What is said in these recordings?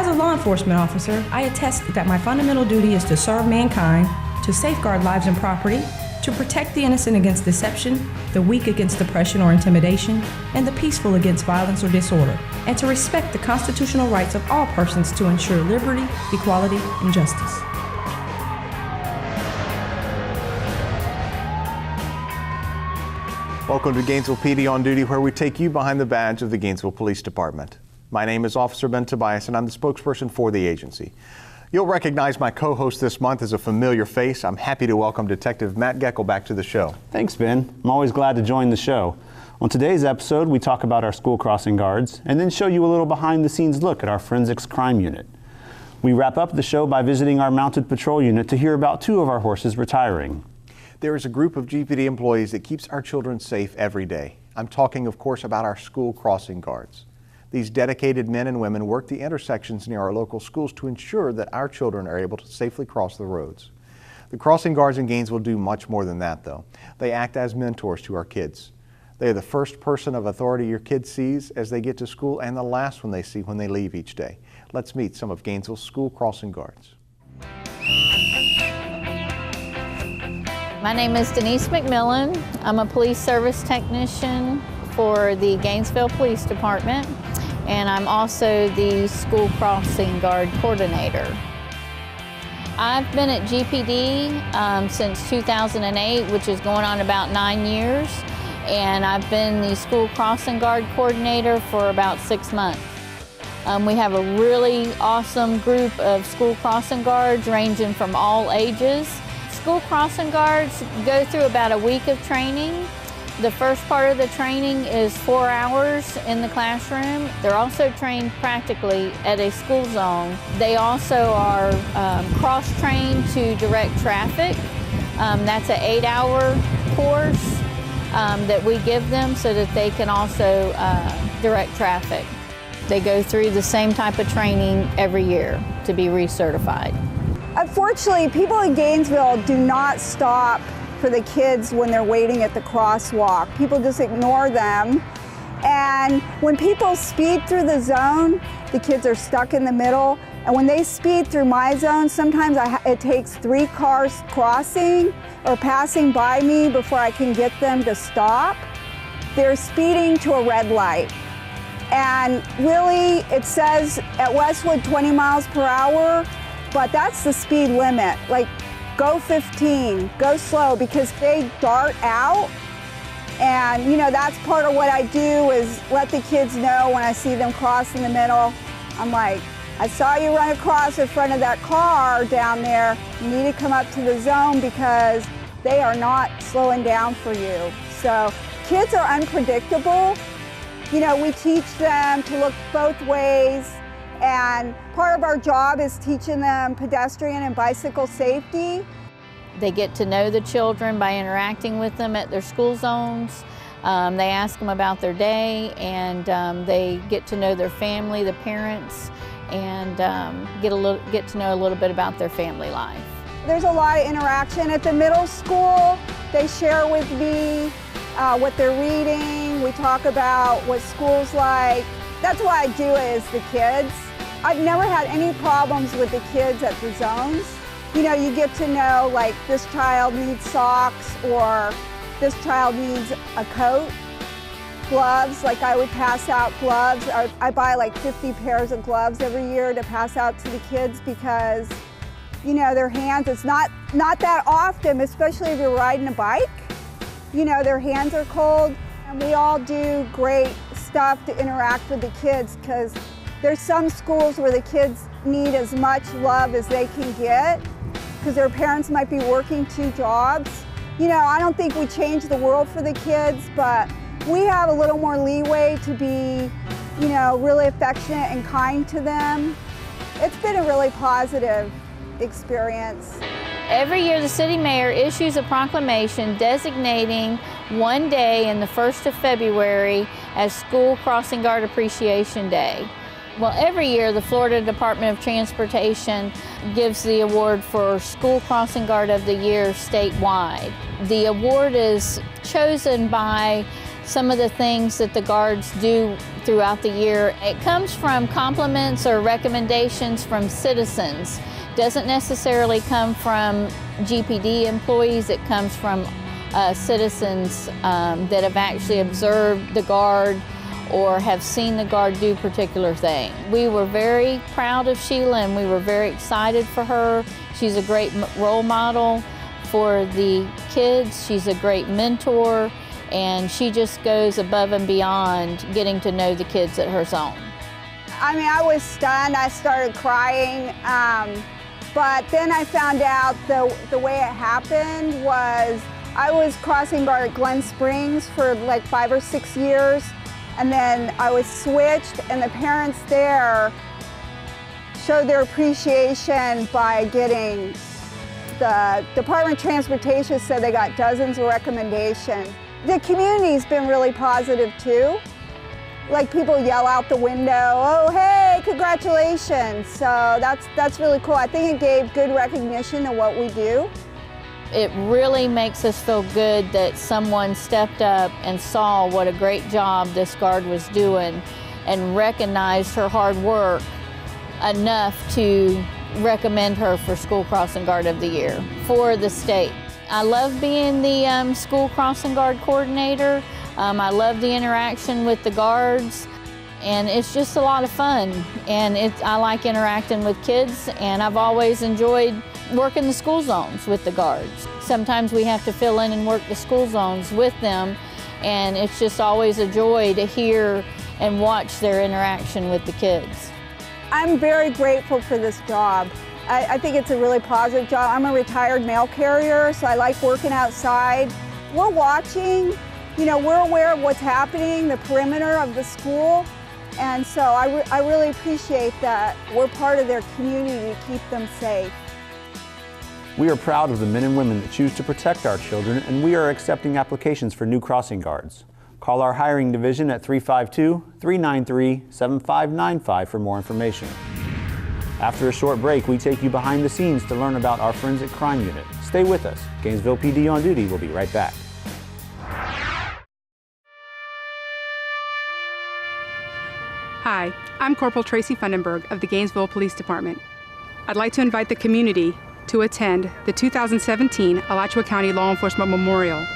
As a law enforcement officer, I attest that my fundamental duty is to serve mankind, to safeguard lives and property, to protect the innocent against deception, the weak against oppression or intimidation, and the peaceful against violence or disorder, and to respect the constitutional rights of all persons to ensure liberty, equality, and justice. Welcome to Gainesville PD on Duty, where we take you behind the badge of the Gainesville Police Department. My name is Officer Ben Tobias, and I'm the spokesperson for the agency. You'll recognize my co-host this month as a familiar face. I'm happy to welcome Detective Matt Geckel back to the show. Thanks, Ben. I'm always glad to join the show. On today's episode, we talk about our school crossing guards and then show you a little behind-the-scenes look at our forensics crime unit. We wrap up the show by visiting our mounted patrol unit to hear about two of our horses retiring. There is a group of GPD employees that keeps our children safe every day. I'm talking, of course, about our school crossing guards. These dedicated men and women work the intersections near our local schools to ensure that our children are able to safely cross the roads. The crossing guards in Gainesville do much more than that, though. They act as mentors to our kids. They are the first person of authority your kid sees as they get to school and the last one they see when they leave each day. Let's meet some of Gainesville's school crossing guards. My name is Denise McMillan. I'm a police service technician for the Gainesville Police Department, and I'm also the school crossing guard coordinator. I've been at GPD since 2008, which is going on about 9 years, and I've been the school crossing guard coordinator for about 6 months. We have a really awesome group of school crossing guards ranging from all ages. School crossing guards go through about a week of training. The first part of the training is 4 hours in the classroom. They're also trained practically at a school zone. They also are cross-trained to direct traffic. That's an 8-hour course that we give them so that they can also direct traffic. They go through the same type of training every year to be recertified. Unfortunately, people in Gainesville do not stop for the kids when they're waiting at the crosswalk. People just ignore them. And when people speed through the zone, the kids are stuck in the middle. And when they speed through my zone, sometimes it takes 3 cars crossing or passing by me before I can get them to stop. They're speeding to a red light. And really, it says at Westwood 20 miles per hour, but that's the speed limit. Like, go 15, go slow, because they dart out. And you know, that's part of what I do, is let the kids know when I see them cross in the middle. I'm like, I saw you run across in front of that car down there. You need to come up to the zone because they are not slowing down for you. So kids are unpredictable. You know, we teach them to look both ways. And part of our job is teaching them pedestrian and bicycle safety. They get to know the children by interacting with them at their school zones. They ask them about their day, and they get to know their family, the parents, and get to know a little bit about their family life. There's a lot of interaction at the middle school. They share with me what they're reading. We talk about what school's like. That's why I do it, is the kids. I've never had any problems with the kids at the zones. You know, you get to know, like, this child needs socks, or this child needs a coat. Gloves, like I would pass out gloves. I buy like 50 pairs of gloves every year to pass out to the kids because, you know, their hands, it's not that often, especially if you're riding a bike. You know, their hands are cold, and we all do great stuff to interact with the kids, because there's some schools where the kids need as much love as they can get because their parents might be working 2 jobs. You know, I don't think we change the world for the kids, but we have a little more leeway to be, you know, really affectionate and kind to them. It's been a really positive experience. Every year, the city mayor issues a proclamation designating one day in the 1st of February as School Crossing Guard Appreciation Day. Well, every year, the Florida Department of Transportation gives the award for School Crossing Guard of the Year statewide. The award is chosen by some of the things that the guards do throughout the year. It comes from compliments or recommendations from citizens. Doesn't necessarily come from GPD employees, it comes from citizens that have actually observed the guard or have seen the guard do particular thing. We were very proud of Sheila and we were very excited for her. She's a great role model for the kids. She's a great mentor, and she just goes above and beyond getting to know the kids at her zone. I mean, I was stunned. I started crying, but then I found out the way it happened was I was crossing guard at Glen Springs for like 5 or 6 years, and then I was switched, and the parents there showed their appreciation by getting, the Department of Transportation said they got dozens of recommendations. The community's been really positive too. Like people yell out the window, oh hey, congratulations. So that's really cool. I think it gave good recognition of what we do. It really makes us feel good that someone stepped up and saw what a great job this guard was doing and recognized her hard work enough to recommend her for School Crossing Guard of the Year for the state. I love being the School Crossing Guard coordinator. I love the interaction with the guards, and it's just a lot of fun. And I like interacting with kids, and I've always enjoyed working the school zones with the guards. Sometimes we have to fill in and work the school zones with them, and it's just always a joy to hear and watch their interaction with the kids. I'm very grateful for this job. I think it's a really positive job. I'm a retired mail carrier, so I like working outside. We're watching, you know, we're aware of what's happening, the perimeter of the school, and so I really appreciate that we're part of their community to keep them safe. We are proud of the men and women that choose to protect our children, and we are accepting applications for new crossing guards. Call our hiring division at 352-393-7595 for more information. After a short break, we take you behind the scenes to learn about our Forensic Crime Unit. Stay with us. Gainesville PD on Duty will be right back. Hi, I'm Corporal Tracy Fundenberg of the Gainesville Police Department. I'd like to invite the community to attend the 2017 Alachua County Law Enforcement Memorial.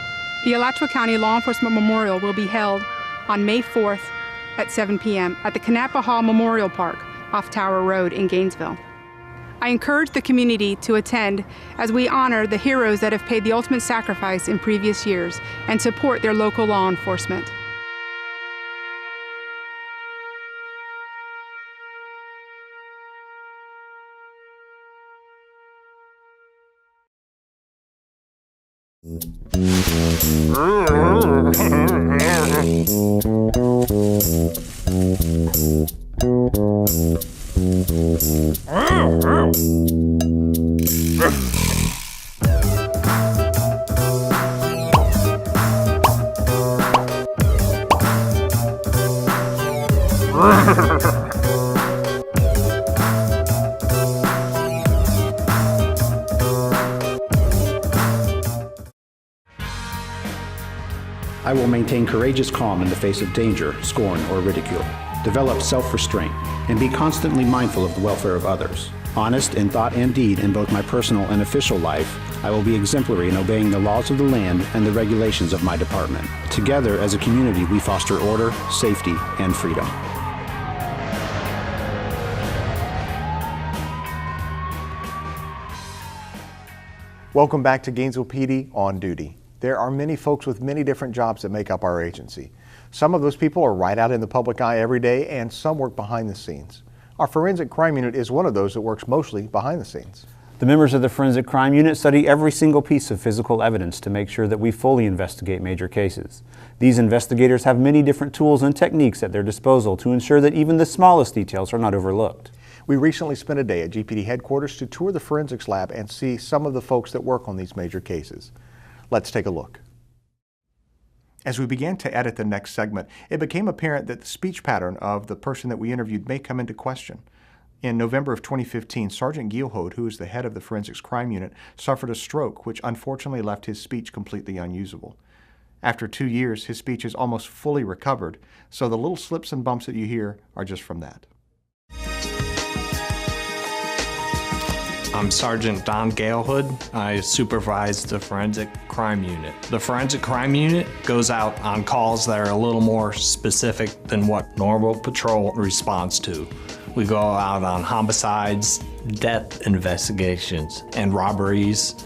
The Alachua County Law Enforcement Memorial will be held on May 4th at 7 p.m. at the Canapa Hall Memorial Park off Tower Road in Gainesville. I encourage the community to attend as we honor the heroes that have paid the ultimate sacrifice in previous years and support their local law enforcement. I will maintain courageous calm in the face of danger, scorn, or ridicule, develop self-restraint, and be constantly mindful of the welfare of others. Honest in thought and deed in both my personal and official life, I will be exemplary in obeying the laws of the land and the regulations of my department. Together, as a community, we foster order, safety, and freedom. Welcome back to Gainesville PD on Duty. There are many folks with many different jobs that make up our agency. Some of those people are right out in the public eye every day, and some work behind the scenes. Our Forensic Crime Unit is one of those that works mostly behind the scenes. The members of the Forensic Crime Unit study every single piece of physical evidence to make sure that we fully investigate major cases. These investigators have many different tools and techniques at their disposal to ensure that even the smallest details are not overlooked. We recently spent a day at GPD headquarters to tour the forensics lab and see some of the folks that work on these major cases. Let's take a look. As we began to edit the next segment, it became apparent that the speech pattern of the person that we interviewed may come into question. In November of 2015, Sergeant Gielhode, who is the head of the Forensics Crime Unit, suffered a stroke, which unfortunately left his speech completely unusable. After 2 years, his speech is almost fully recovered, so the little slips and bumps that you hear are just from that. I'm Sergeant Don Galehood. I supervise the Forensic Crime Unit. The Forensic Crime Unit goes out on calls that are a little more specific than what normal patrol responds to. We go out on homicides, death investigations, and robberies,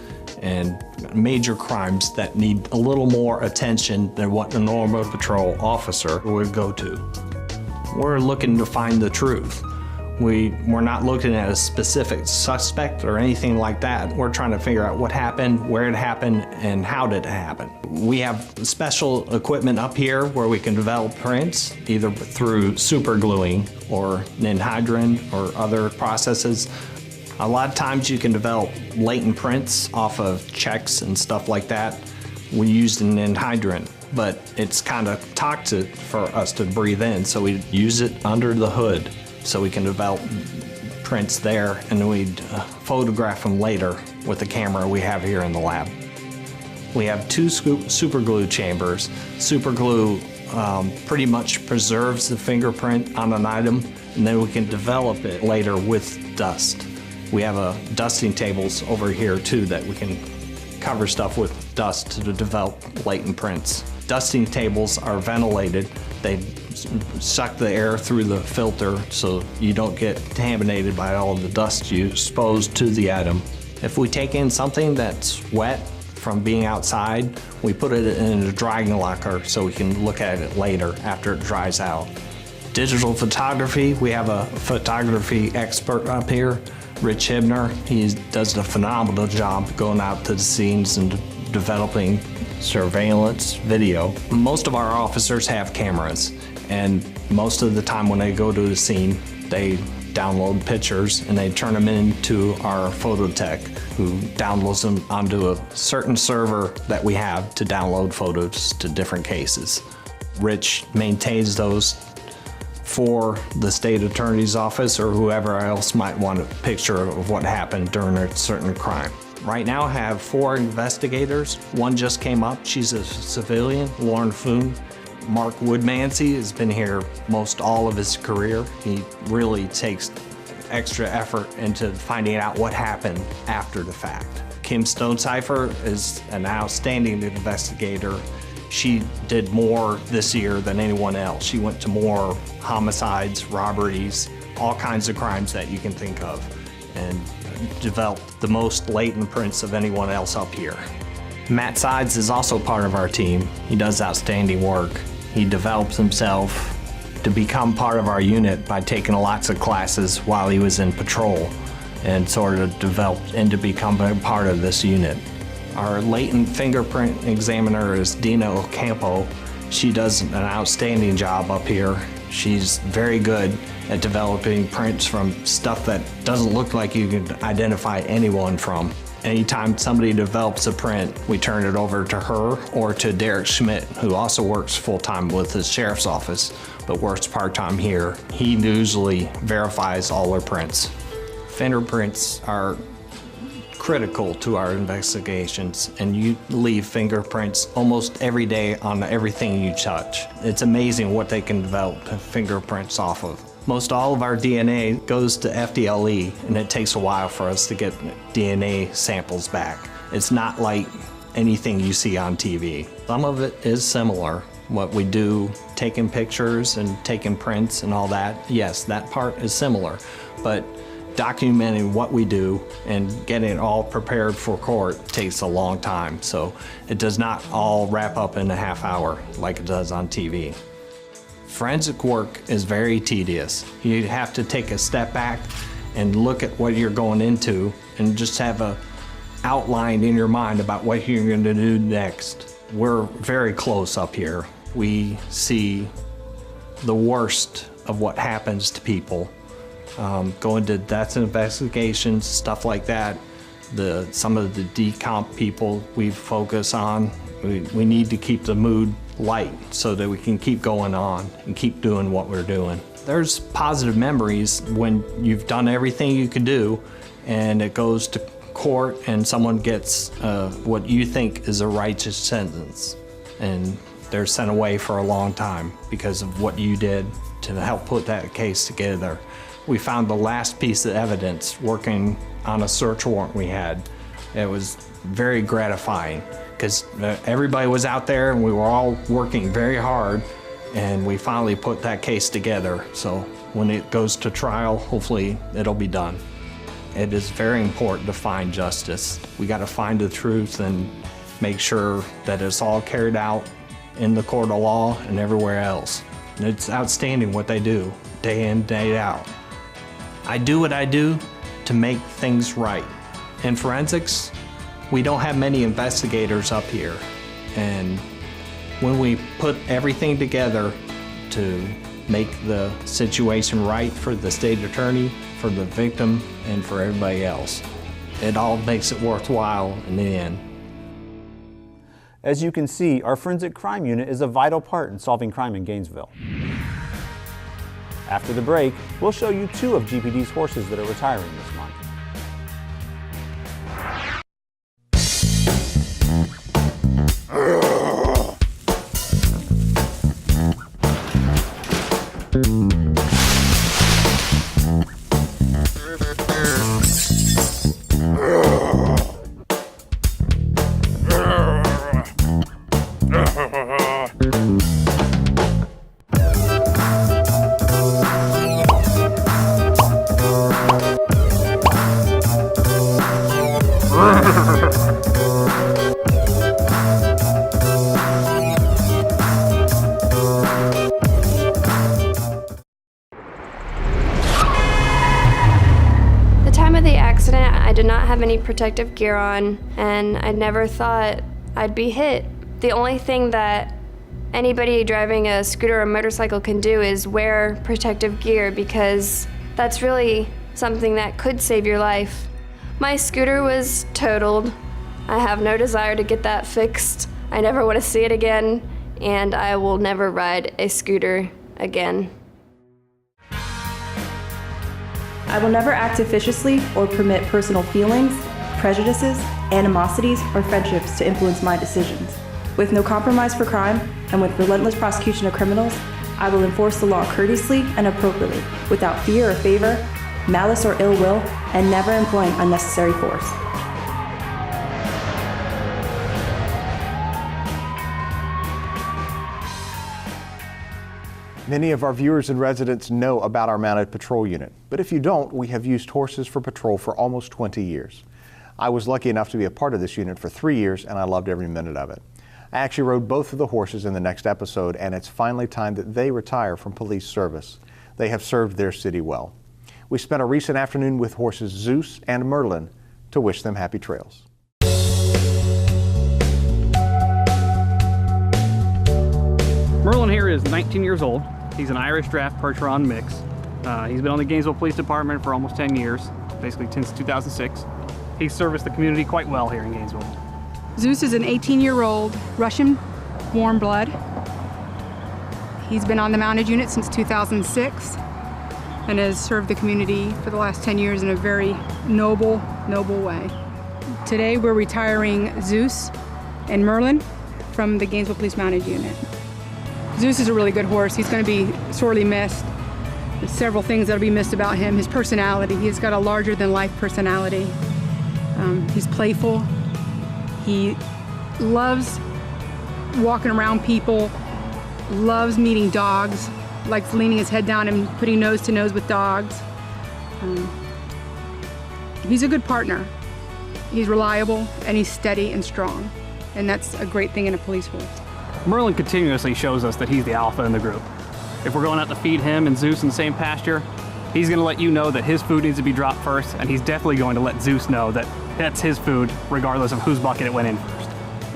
and major crimes that need a little more attention than what a normal patrol officer would go to. We're looking to find the truth. We're not looking at a specific suspect or anything like that. We're trying to figure out what happened, where it happened, and how did it happen. We have special equipment up here where we can develop prints, either through super gluing or ninhydrin or other processes. A lot of times you can develop latent prints off of checks and stuff like that. We use ninhydrin, but it's kind of toxic for us to breathe in, so we use it under the hood, so we can develop prints there, and then we'd photograph them later with the camera we have here in the lab. We have 2 super glue chambers. Super glue pretty much preserves the fingerprint on an item, and then we can develop it later with dust. We have dusting tables over here too that we can cover stuff with dust to develop latent prints. Dusting tables are ventilated. They suck the air through the filter so you don't get contaminated by all the dust you expose to the item. If we take in something that's wet from being outside, we put it in a drying locker so we can look at it later after it dries out. Digital photography, we have a photography expert up here, Rich Hibner. He does a phenomenal job going out to the scenes and developing surveillance video. Most of our officers have cameras, and most of the time when they go to the scene, they download pictures and they turn them into our photo tech, who downloads them onto a certain server that we have to download photos to different cases. Rich maintains those for the state attorney's office or whoever else might want a picture of what happened during a certain crime. Right now I have 4 investigators. One just came up, she's a civilian, Lauren Foon. Mark Woodmansey has been here most all of his career. He really takes extra effort into finding out what happened after the fact. Kim Stonecipher is an outstanding investigator. She did more this year than anyone else. She went to more homicides, robberies, all kinds of crimes that you can think of, and developed the most latent prints of anyone else up here. Matt Sides is also part of our team. He does outstanding work. He develops himself to become part of our unit by taking lots of classes while he was in patrol, and sort of developed into becoming part of this unit. Our latent fingerprint examiner is Dina Ocampo. She does an outstanding job up here. She's very good at developing prints from stuff that doesn't look like you can identify anyone from. Anytime somebody develops a print, we turn it over to her or to Derek Schmidt, who also works full-time with the sheriff's office, but works part-time here. He usually verifies all our prints. Fingerprints are critical to our investigations, and you leave fingerprints almost every day on everything you touch. It's amazing what they can develop fingerprints off of. Most all of our DNA goes to FDLE, and it takes a while for us to get DNA samples back. It's not like anything you see on TV. Some of it is similar. What we do, taking pictures and taking prints and all that, yes, that part is similar. But documenting what we do and getting it all prepared for court takes a long time. So it does not all wrap up in a half hour like it does on TV. Forensic work is very tedious. You have to take a step back and look at what you're going into and just have a outline in your mind about what you're going to do next. We're very close up here. We see the worst of what happens to people. Go into death investigations, stuff like that. Some of the decomp people we focus on. We need to keep the mood light so that we can keep going on and keep doing what we're doing. There's positive memories when you've done everything you can do and it goes to court and someone gets what you think is a righteous sentence. and they're sent away for a long time because of what you did to help put that case together. We found the last piece of evidence working on a search warrant we had. It was very gratifying because everybody was out there and we were all working very hard, and we finally put that case together. So when it goes to trial, hopefully it'll be done. It is very important to find justice. We got to find the truth and make sure that it's all carried out in the court of law and everywhere else. And it's outstanding what they do, day in, day out. I do what I do to make things right. In forensics, we don't have many investigators up here. And when we put everything together to make the situation right for the state attorney, for the victim, and for everybody else, it all makes it worthwhile in the end. As you can see, our forensic crime unit is a vital part in solving crime in Gainesville. After the break, we'll show you 2 of GPD's horses that are retiring this month. I did not have any protective gear on, and I never thought I'd be hit. The only thing that anybody driving a scooter or motorcycle can do is wear protective gear, because that's really something that could save your life. My scooter was totaled. I have no desire to get that fixed. I never want to see it again, and I will never ride a scooter again. I will never act officiously or permit personal feelings, prejudices, animosities, or friendships to influence my decisions. With no compromise for crime and with relentless prosecution of criminals, I will enforce the law courteously and appropriately, without fear or favor, malice or ill will, and never employing unnecessary force. Many of our viewers and residents know about our mounted patrol unit, but if you don't, we have used horses for patrol for almost 20 years. I was lucky enough to be a part of this unit for 3 years, and I loved every minute of it. I actually rode both of the horses in the next episode, and it's finally time that they retire from police service. They have served their city well. We spent a recent afternoon with horses Zeus and Merlin to wish them happy trails. Merlin here is 19 years old. He's an Irish Draft Percheron mix. He's been on the Gainesville Police Department for almost 10 years, basically since 2006. He's serviced the community quite well here in Gainesville. Zeus is an 18-year-old Russian warm blood. He's been on the mounted unit since 2006 and has served the community for the last 10 years in a very noble way. Today we're retiring Zeus and Merlin from the Gainesville Police Mounted Unit. Zeus is a really good horse. He's going to be sorely missed. There's several things that'll be missed about him. His personality. He's got a larger-than-life personality. He's playful. He loves walking around people, loves meeting dogs, likes leaning his head down and putting nose to nose with dogs. He's a good partner. He's reliable, and he's steady and strong. And that's a great thing in a police force. Merlin continuously shows us that he's the alpha in the group. If we're going out to feed him and Zeus in the same pasture, he's going to let you know that his food needs to be dropped first, and he's definitely going to let Zeus know that that's his food, regardless of whose bucket it went in first.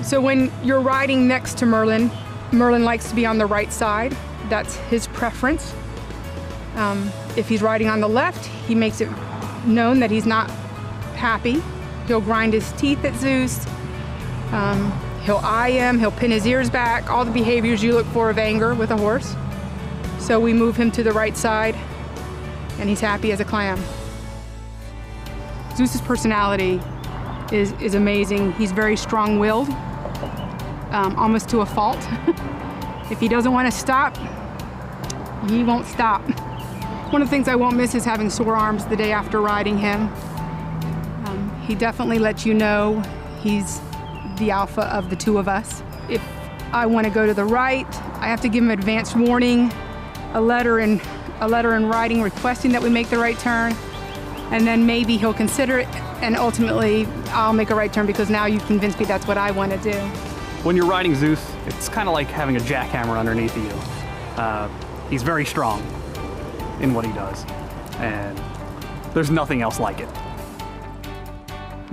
So when you're riding next to Merlin, Merlin likes to be on the right side. That's his preference. If he's riding on the left, he makes it known that he's not happy. He'll grind his teeth at Zeus. He'll eye him, he'll pin his ears back, all the behaviors you look for of anger with a horse. So we move him to the right side, and he's happy as a clam. Zeus's personality is amazing. He's very strong-willed. almost to a fault. If he doesn't want to stop, he won't stop. One of the things I won't miss is having sore arms the day after riding him. He definitely lets you know he's the alpha of the two of us. If I want to go to the right, I have to give him advance warning, a letter in writing requesting that we make the right turn, and then maybe he'll consider it, and ultimately I'll make a right turn because now you've convinced me that's what I want to do. When you're riding Zeus, it's kind of like having a jackhammer underneath of you. He's very strong in what he does, and there's nothing else like it.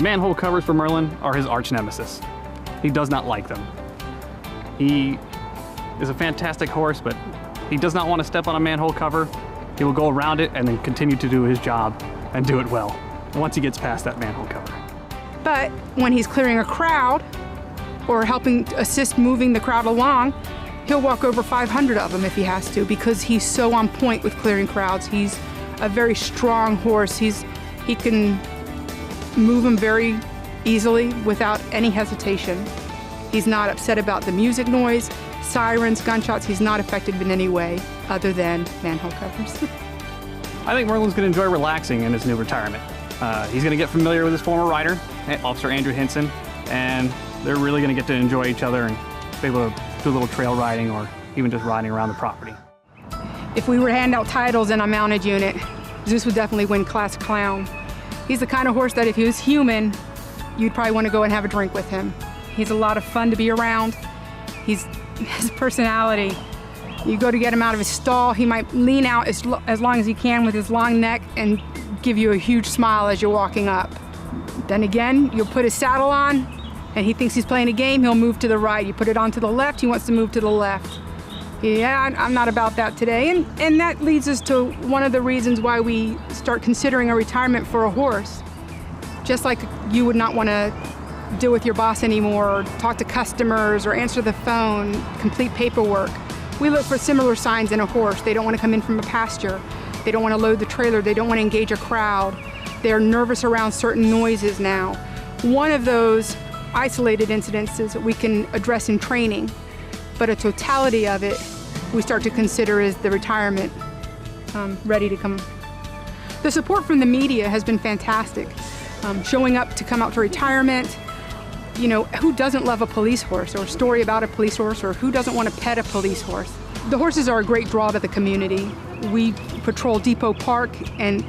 Manhole covers for Merlin are his arch nemesis. He does not like them. He is a fantastic horse, but he does not want to step on a manhole cover. He will go around it and then continue to do his job and do it well once he gets past that manhole cover. But when he's clearing a crowd or helping to assist moving the crowd along, he'll walk over 500 of them if he has to, because he's so on point with clearing crowds. He's a very strong horse. He can move them very easily without any hesitation. He's not upset about the music noise, sirens, gunshots. He's not affected in any way other than manhole covers. I think Merlin's going to enjoy relaxing in his new retirement. He's going to get familiar with his former rider, Officer Andrew Hinson, and they're really going to get to enjoy each other and be able to do a little trail riding or even just riding around the property. If we were to hand out titles in a mounted unit, Zeus would definitely win Class Clown. He's the kind of horse that if he was human, you'd probably want to go and have a drink with him. He's a lot of fun to be around. His personality. You go to get him out of his stall, he might lean out as long as he can with his long neck and give you a huge smile as you're walking up. Then again, you'll put his saddle on and he thinks he's playing a game, he'll move to the right. You put it on to the left, he wants to move to the left. Yeah, I'm not about that today. And that leads us to one of the reasons why we start considering a retirement for a horse. Just like you would not want to deal with your boss anymore, or talk to customers, or answer the phone, complete paperwork. We look for similar signs in a horse. They don't want to come in from a pasture. They don't want to load the trailer. They don't want to engage a crowd. They're nervous around certain noises now. One of those isolated incidences that we can address in training, but a totality of it we start to consider is the retirement ready to come. The support from the media has been fantastic. Showing up to come out to retirement. You know, who doesn't love a police horse or a story about a police horse, or who doesn't want to pet a police horse? The horses are a great draw to the community. We patrol Depot Park, and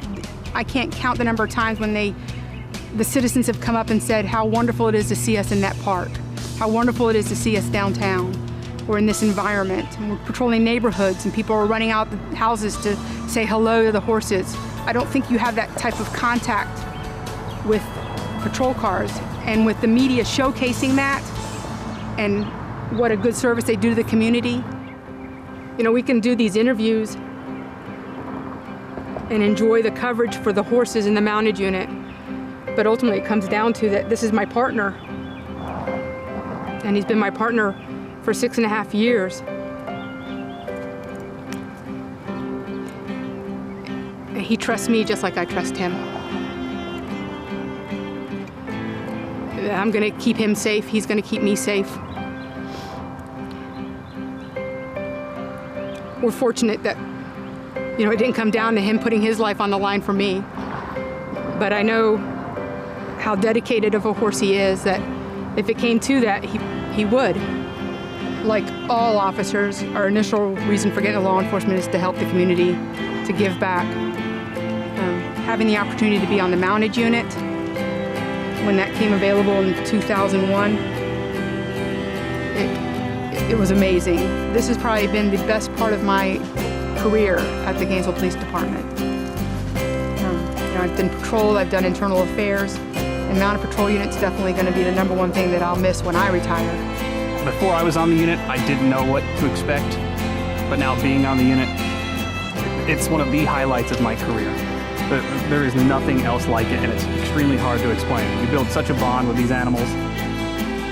I can't count the number of times when the citizens have come up and said how wonderful it is to see us in that park, how wonderful it is to see us downtown or in this environment. And we're patrolling neighborhoods and people are running out the houses to say hello to the horses. I don't think you have that type of contact with patrol cars, and with the media showcasing that and what a good service they do to the community. You know, we can do these interviews and enjoy the coverage for the horses in the mounted unit, but ultimately it comes down to that this is my partner, and he's been my partner for 6.5 years. And he trusts me just like I trust him. I'm going to keep him safe. He's going to keep me safe. We're fortunate that, you know, it didn't come down to him putting his life on the line for me. But I know how dedicated of a horse he is, that if it came to that, he would. Like all officers, our initial reason for getting into law enforcement is to help the community, to give back. Having the opportunity to be on the mounted unit, when that came available in 2001, it was amazing. This has probably been the best part of my career at the Gainesville Police Department. You know, I've done patrol, I've done internal affairs, and mounted patrol unit's definitely going to be the #1 thing that I'll miss when I retire. Before I was on the unit, I didn't know what to expect, but now being on the unit, it's one of the highlights of my career. There is nothing else like it, and it's extremely hard to explain. We build such a bond with these animals,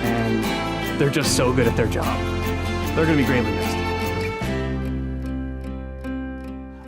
and they're just so good at their job. They're going to be greatly missed.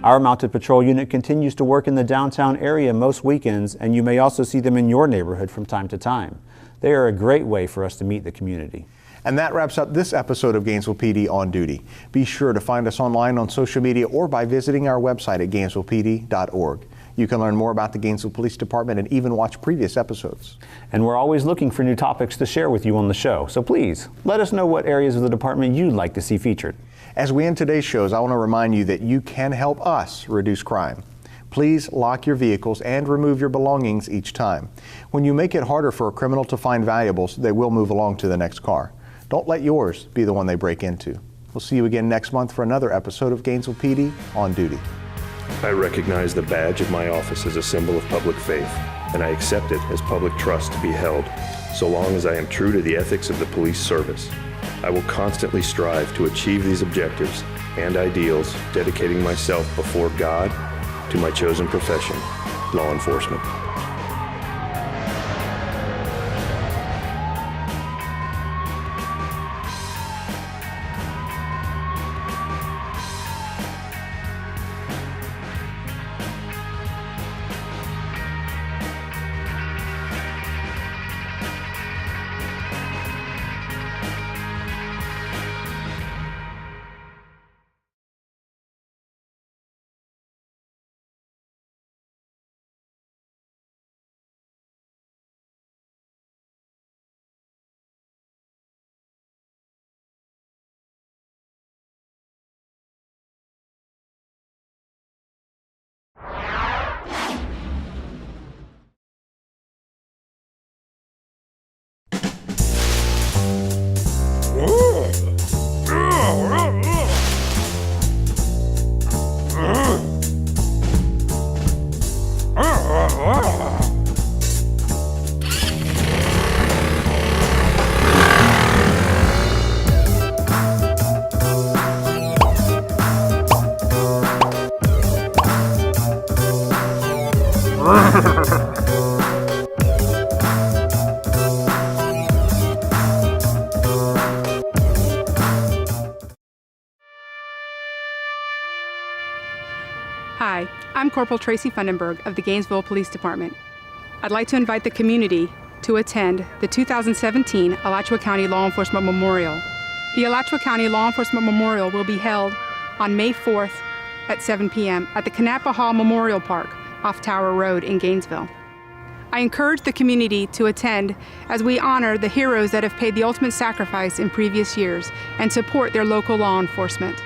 Our mounted patrol unit continues to work in the downtown area most weekends, and you may also see them in your neighborhood from time to time. They are a great way for us to meet the community. And that wraps up this episode of Gainesville PD On Duty. Be sure to find us online on social media or by visiting our website at gainesvillepd.org. You can learn more about the Gainesville Police Department and even watch previous episodes. And we're always looking for new topics to share with you on the show. So please, let us know what areas of the department you'd like to see featured. As we end today's shows, I want to remind you that you can help us reduce crime. Please lock your vehicles and remove your belongings each time. When you make it harder for a criminal to find valuables, they will move along to the next car. Don't let yours be the one they break into. We'll see you again next month for another episode of Gainesville PD On Duty. I recognize the badge of my office as a symbol of public faith, and I accept it as public trust to be held, so long as I am true to the ethics of the police service. I will constantly strive to achieve these objectives and ideals, dedicating myself before God to my chosen profession, law enforcement. Hi, I'm Corporal Tracy Fundenberg of the Gainesville Police Department. I'd like to invite the community to attend the 2017 Alachua County Law Enforcement Memorial. The Alachua County Law Enforcement Memorial will be held on May 4th at 7 p.m. at the Canapa Hall Memorial Park off Tower Road in Gainesville. I encourage the community to attend as we honor the heroes that have paid the ultimate sacrifice in previous years and support their local law enforcement.